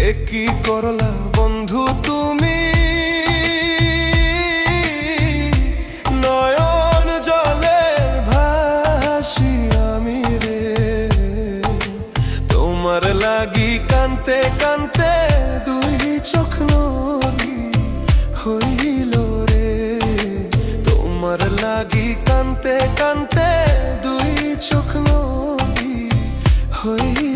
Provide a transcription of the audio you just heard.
কি করলা বন্ধু তুমি, নয়ন জলে ভাসি আমি রে। তোমার লাগি কানতে কানতে দুই চোখ নদী হইল রে। তোমার লাগি কানতে কানতে দুই চোখ নদী হইল।